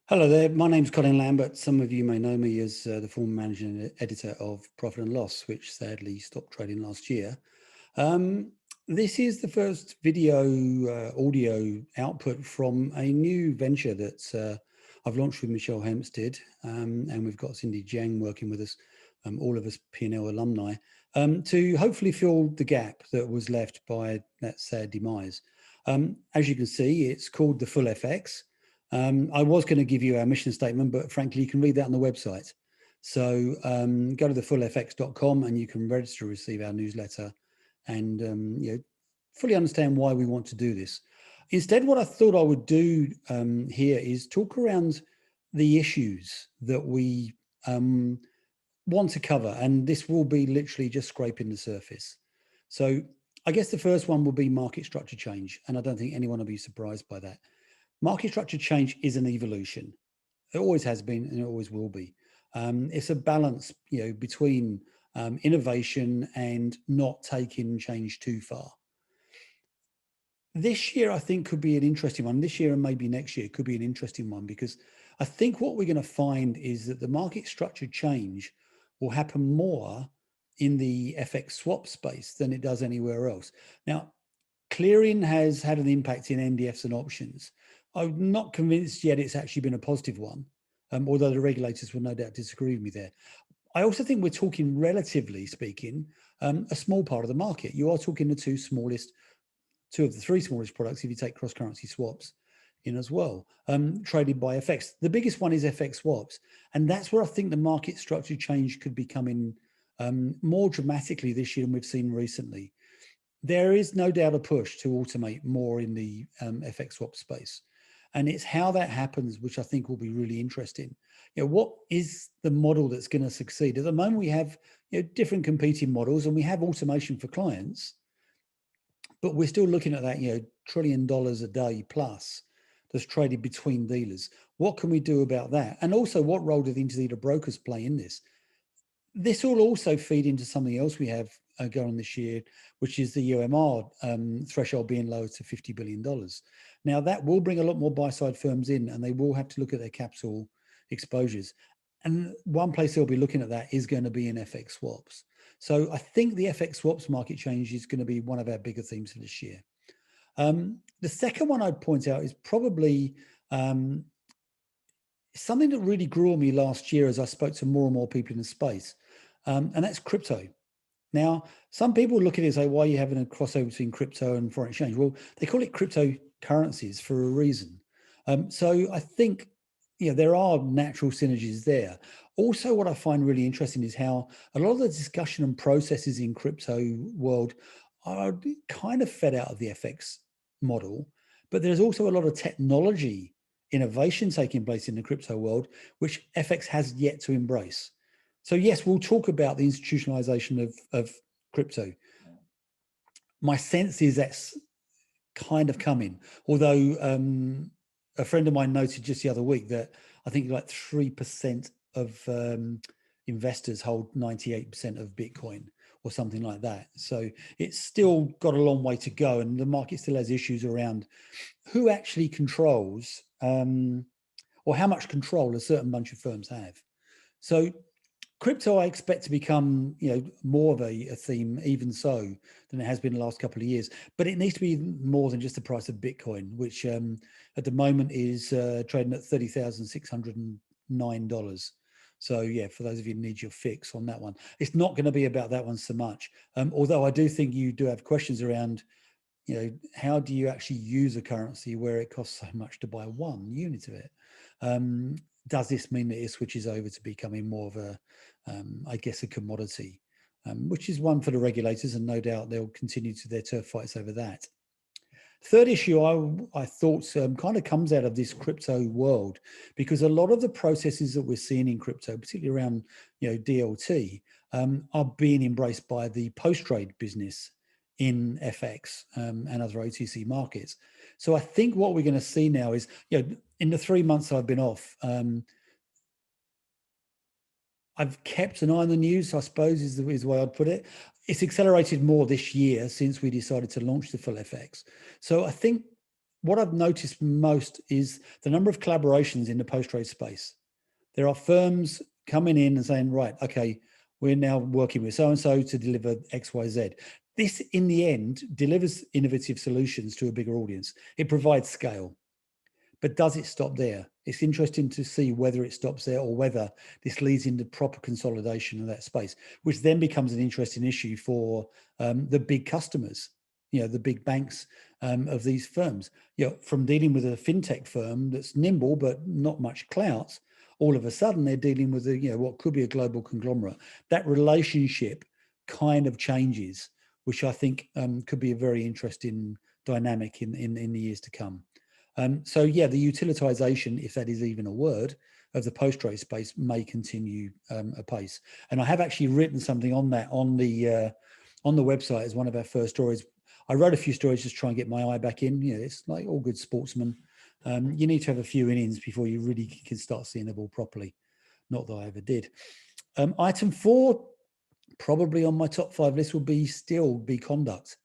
Hello there, my name's Colin Lambert. Some of you may know me as the former managing editor of Profit and Loss, which sadly stopped trading last year. Um, this is the first video audio output from a new venture that I've launched with Michelle Hempstead, and we've got Cindy Jiang working with us, all of us P&L alumni, to hopefully fill the gap that was left by that sad demise. As you can see, it's called the FullFX. I was going to give you our mission statement, but frankly, you can read that on the website. So go to thefullfx.com and you can register to receive our newsletter and fully understand why we want to do this. Instead, what I thought I would do here is talk around the issues that we want to cover, and this will be literally just scraping the surface. So I guess the first one will be market structure change, and I don't think anyone will be surprised by that. Market structure change is an evolution. It always has been and it always will be. It's a balance, between innovation and not taking change too far. This year, I think, could be an interesting one. This year and maybe next year could be an interesting one, because I think what we're going to find is that the market structure change will happen more in the FX swap space than it does anywhere else. Now, clearing has had an impact in NDFs and options. I'm not convinced yet it's actually been a positive one, although the regulators will no doubt disagree with me there. I also think we're talking, relatively speaking, a small part of the market. You are talking the two of the three smallest products if you take cross-currency swaps in as well, traded by FX. The biggest one is FX swaps, and that's where I think the market structure change could be coming more dramatically this year than we've seen recently. There is no doubt a push to automate more in the FX swap space. And it's how that happens, which I think will be really interesting. What is the model that's going to succeed? At the moment, we have different competing models, and we have automation for clients, but we're still looking at that $1 trillion a day plus that's traded between dealers. What can we do about that? And also, what role do the interdealer brokers play in this? This will also feed into something else we have going on this year, which is the UMR threshold being lowered to $50 billion. Now, that will bring a lot more buy-side firms in, and they will have to look at their capital exposures. And one place they'll be looking at that is going to be in FX swaps. So I think the FX swaps market change is going to be one of our bigger themes for this year. The second one I'd point out is probably something that really grew on me last year as I spoke to more and more people in the space, and that's crypto. Now, some people look at it and say, why are you having a crossover between crypto and foreign exchange? Well, they call it cryptocurrencies for a reason. So I think there are natural synergies there. Also, what I find really interesting is how a lot of the discussion and processes in crypto world are kind of fed out of the FX model, but there's also a lot of technology innovation taking place in the crypto world, which FX has yet to embrace. So yes, we'll talk about the institutionalization of crypto. My sense is that's kind of coming, although a friend of mine noted just the other week that I think like 3% of investors hold 98% of Bitcoin or something like that. So it's still got a long way to go, and the market still has issues around who actually controls or how much control a certain bunch of firms have. So crypto, I expect to become, more of a theme, even so, than it has been the last couple of years. But it needs to be more than just the price of Bitcoin, which at the moment is trading at $30,609. So yeah, for those of you who need your fix on that one, it's not going to be about that one so much. Although I do think you do have questions around, how do you actually use a currency where it costs so much to buy one unit of it? Does this mean that it switches over to becoming more of a, I guess, a commodity, which is one for the regulators, and no doubt they'll continue to their turf fights over that. Third issue I thought kind of comes out of this crypto world, because a lot of the processes that we're seeing in crypto, particularly around DLT, are being embraced by the post-trade business in FX and other OTC markets. So I think what we're going to see now is, in the 3 months I've been off, I've kept an eye on the news, I suppose is the way I'd put it. It's accelerated more this year since we decided to launch the FullFX. So I think what I've noticed most is the number of collaborations in the post-trade space. There are firms coming in and saying, right, okay, we're now working with so-and-so to deliver X, Y, Z. This, in the end, delivers innovative solutions to a bigger audience. It provides scale. But does it stop there? It's interesting to see whether it stops there or whether this leads into proper consolidation of that space, which then becomes an interesting issue for the big customers, the big banks of these firms. From dealing with a fintech firm that's nimble but not much clout, all of a sudden they're dealing with what could be a global conglomerate. That relationship kind of changes, which I think could be a very interesting dynamic in the years to come. So yeah, the utilitization, if that is even a word, of the post-trade space may continue apace. And I have actually written something on that on the website as one of our first stories. I wrote a few stories just to try and get my eye back in. It's like all good sportsmen. You need to have a few innings before you really can start seeing the ball properly. Not that I ever did. Item 4, probably on my top 5 list, will still be conduct.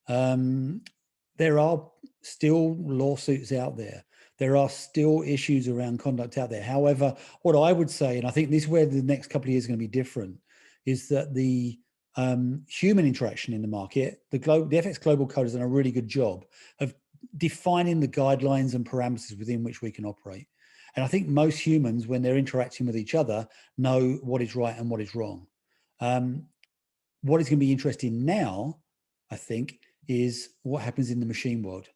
There are still lawsuits out there. There are still issues around conduct out there. However, what I would say, and I think this is where the next couple of years is going to be different, is that the human interaction in the market, the FX Global Code has done a really good job of defining the guidelines and parameters within which we can operate. And I think most humans, when they're interacting with each other, know what is right and what is wrong. What is going to be interesting now, I think, is what happens in the machine world.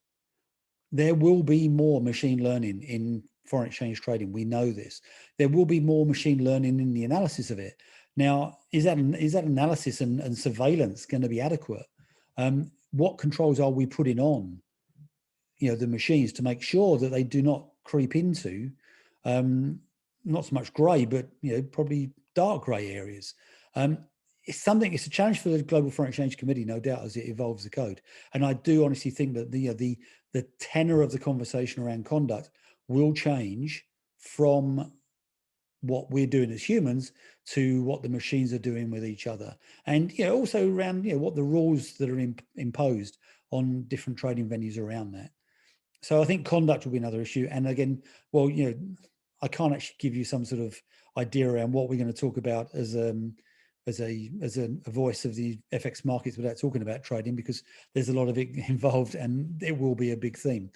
There will be more machine learning in foreign exchange trading. We know this. There will be more machine learning in the analysis of it. Now, is that analysis and surveillance going to be adequate? What controls are we putting on, the machines to make sure that they do not creep into not so much grey, but probably dark grey areas? It's a challenge for the Global Foreign Exchange Committee, no doubt, as it evolves the code. And I do honestly think that the tenor of the conversation around conduct will change from what we're doing as humans to what the machines are doing with each other. And also around what the rules that are imposed on different trading venues around that. So I think conduct will be another issue. And again, well, I can't actually give you some sort of idea around what we're going to talk about as a voice of the FX markets without talking about trading, because there's a lot of it involved and it will be a big theme.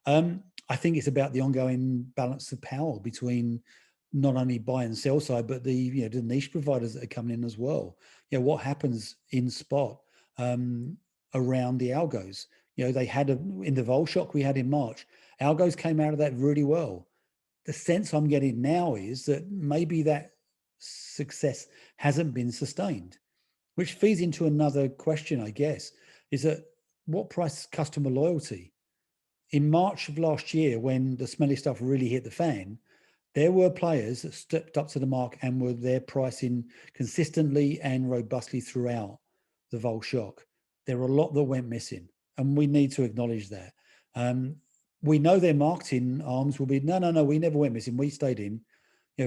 I think it's about the ongoing balance of power between not only buy and sell side, but the niche providers that are coming in as well. What happens in spot around the algos? They had in the vol shock we had in March, algos came out of that really well. The sense I'm getting now is that maybe that success hasn't been sustained, which feeds into another question, I guess, is that what price customer loyalty? In March of last year, when the smelly stuff really hit the fan, there were players that stepped up to the mark and were there pricing consistently and robustly throughout the vol shock. There were a lot that went missing, and we need to acknowledge that. We know their marketing arms will be, no, we never went missing. We stayed in.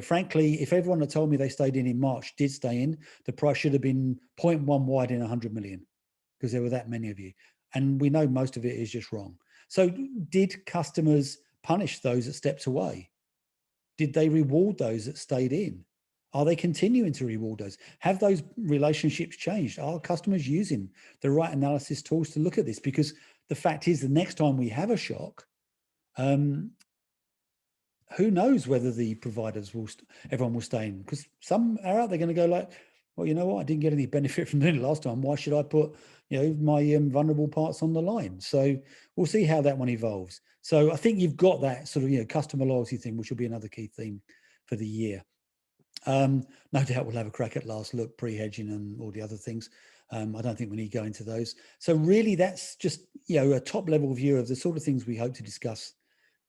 Frankly, if everyone had told me they stayed in March did stay in, the price should have been 0.1 wide in 100 million, because there were that many of you. And we know most of it is just wrong. So did customers punish those that stepped away? Did they reward those that stayed in? Are they continuing to reward those? Have those relationships changed? Are customers using the right analysis tools to look at this? Because the fact is, the next time we have a shock, who knows whether the providers everyone will stay in? Because some are out there going to go like, well, you know what? I didn't get any benefit from doing it last time. Why should I put, my vulnerable parts on the line? So we'll see how that one evolves. So I think you've got that sort of, customer loyalty thing, which will be another key theme for the year. No doubt we'll have a crack at last look, pre-hedging and all the other things. I don't think we need to go into those. So really that's just, a top level view of the sort of things we hope to discuss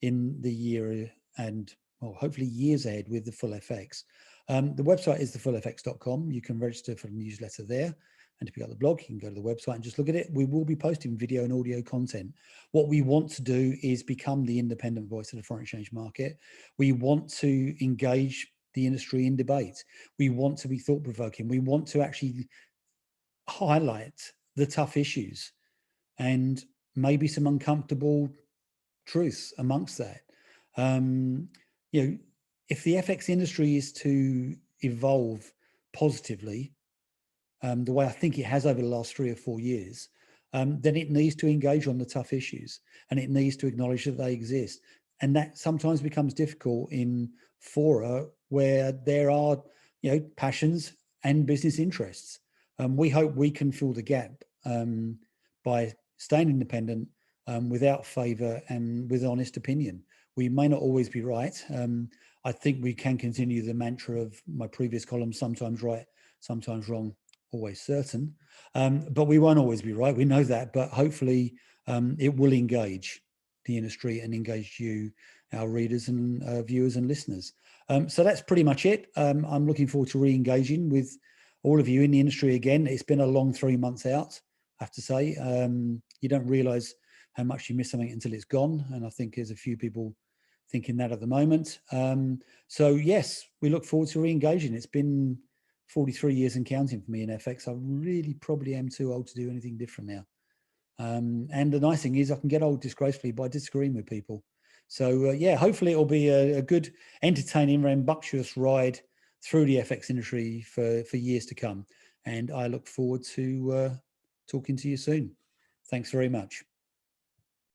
in the year and hopefully years ahead with the FullFX. The website is thefullfx.com. You can register for the newsletter there. And to pick up the blog, you can go to the website and just look at it. We will be posting video and audio content. What we want to do is become the independent voice of the foreign exchange market. We want to engage the industry in debate. We want to be thought-provoking. We want to actually highlight the tough issues and maybe some uncomfortable truths amongst that. You know, if the FX industry is to evolve positively, the way I think it has over the last 3 or 4 years, then it needs to engage on the tough issues, and it needs to acknowledge that they exist. And that sometimes becomes difficult in fora where there are, passions and business interests. We hope we can fill the gap by staying independent, without favour and with honest opinion. We may not always be right. I think we can continue the mantra of my previous column: sometimes right, sometimes wrong, always certain. But we won't always be right. We know that. But hopefully it will engage the industry and engage you, our readers and viewers and listeners. So that's pretty much it. I'm looking forward to re-engaging with all of you in the industry again. It's been a long 3 months out, I have to say. You don't realise how much you miss something until it's gone. And I think there's a few people thinking that at the moment. So yes, we look forward to re-engaging. It's been 43 years and counting for me in FX. I really probably am too old to do anything different now. And the nice thing is I can get old disgracefully by disagreeing with people. So yeah, hopefully it'll be a good, entertaining, rambunctious ride through the FX industry for years to come. And I look forward to talking to you soon. Thanks very much.